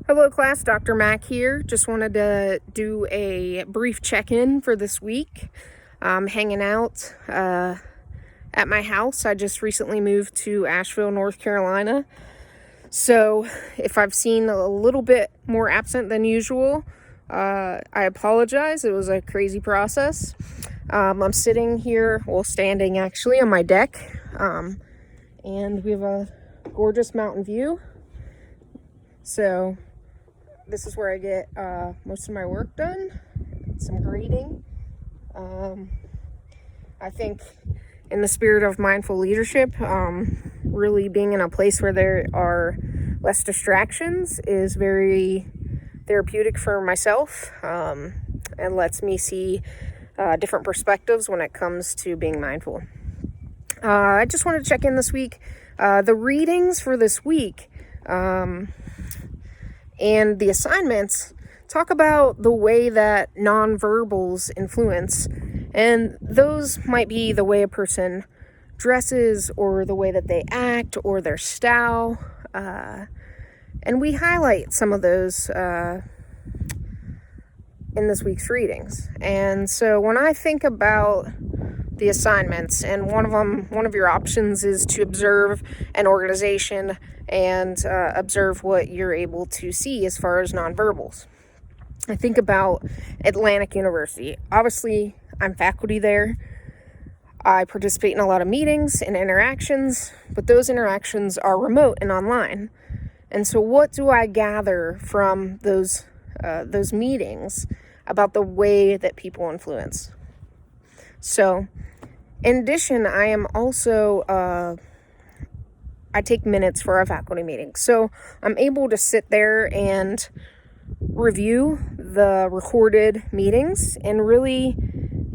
Hello class, Dr. Mack here. Just wanted to do a brief check-in for this week. I'm hanging out at my house. I just recently moved to Asheville, North Carolina. So if I've seen a little bit more absent than usual, I apologize. It was a crazy process. I'm sitting here, standing actually on my deck, and we have a gorgeous mountain view. So this is where I get most of my work done, some grading. I think in the spirit of mindful leadership, really being in a place where there are less distractions is very therapeutic for myself, and lets me see different perspectives when it comes to being mindful. I just wanted to check in this week. The readings for this week and the assignments talk about the way that nonverbals influence, and those might be the way a person dresses or the way that they act or their style, and we highlight some of those in this week's readings. And so when I think about the assignments, and one of your options is to observe an organization and observe what you're able to see as far as nonverbals. I think about Atlantic University. Obviously, I'm faculty there. I participate in a lot of meetings and interactions, but those interactions are remote and online. And so what do I gather from those meetings about the way that people influence? So, in addition, I am also, I take minutes for our faculty meetings. So I'm able to sit there and review the recorded meetings and really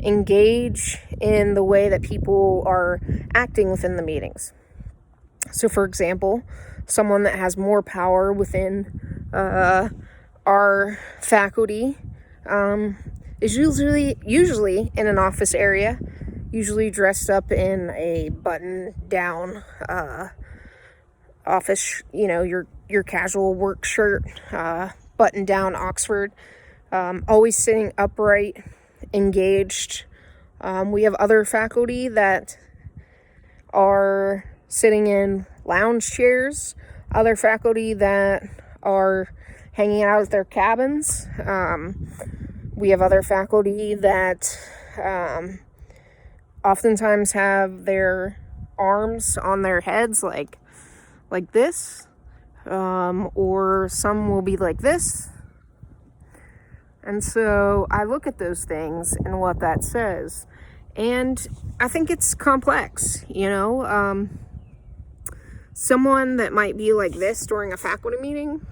engage in the way that people are acting within the meetings. So for example, someone that has more power within our faculty is usually in an office area, usually dressed up in a button-down office, your casual work shirt, button-down Oxford, always sitting upright, engaged. We have other faculty that are sitting in lounge chairs, other faculty that are hanging out at their cabins. We have other faculty that oftentimes have their arms on their heads like this, or some will be like this. And so I look at those things and what that says, and I think it's complex. Someone that might be like this during a faculty meeting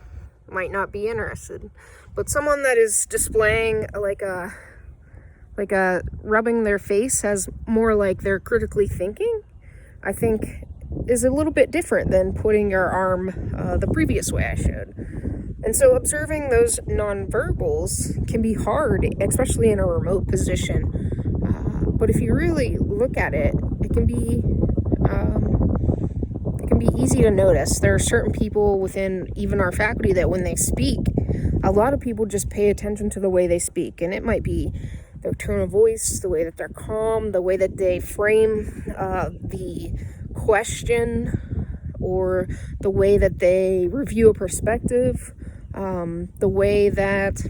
might not be interested, but someone that is displaying like a rubbing their face as more like they're critically thinking, I think is a little bit different than putting your arm the previous way I showed. And so observing those nonverbals can be hard, especially in a remote position. But if you really look at it, it can be easy to notice. There are certain people within even our faculty that when they speak, a lot of people just pay attention to the way they speak. And it might be their tone of voice, the way that they're calm, the way that they frame the question, or the way that they review a perspective, the way that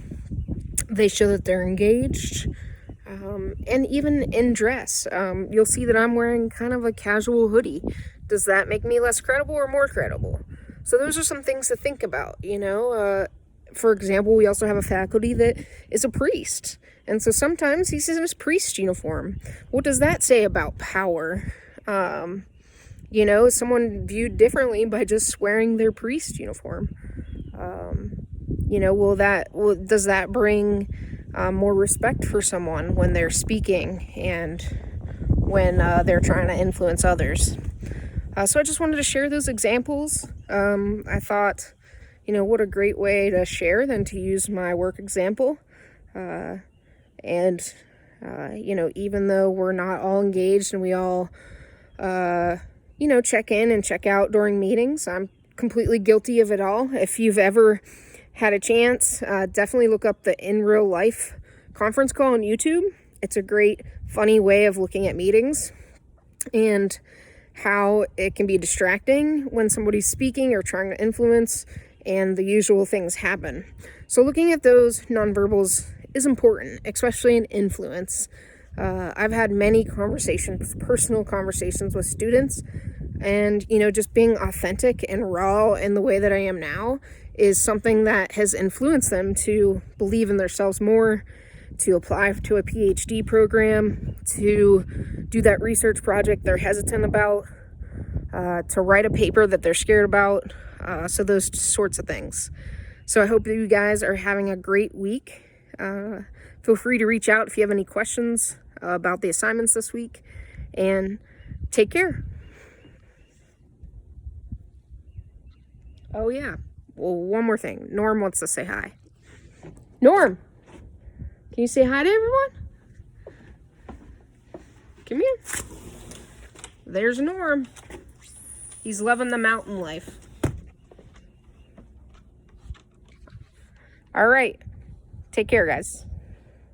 they show that they're engaged, and even in dress. You'll see that I'm wearing kind of a casual hoodie. Does that make me less credible or more credible? So those are some things to think about, For example, we also have a faculty that is a priest. And so sometimes he's in his priest uniform. What does that say about power? Is someone viewed differently by just wearing their priest uniform? Does that bring more respect for someone when they're speaking and when they're trying to influence others? So I just wanted to share those examples. I thought, what a great way to share than to use my work example. Even though we're not all engaged and we all, check in and check out during meetings, I'm completely guilty of it all. If you've ever had a chance, definitely look up the In Real Life conference call on YouTube. It's a great, funny way of looking at meetings and how it can be distracting when somebody's speaking or trying to influence, and the usual things happen. So looking at those nonverbals is important, especially in influence. I've had many conversations, personal conversations with students, and, just being authentic and raw in the way that I am now is something that has influenced them to believe in themselves more, to apply to a PhD program, to do that research project they're hesitant about, to write a paper that they're scared about, so those sorts of things. So I hope that you guys are having a great week. Feel free to reach out if you have any questions about the assignments this week, and take care. Oh yeah, well, one more thing. Norm wants to say hi. Norm, can you say hi to everyone? Come here. There's Norm. He's loving the mountain life. All right. Take care, guys.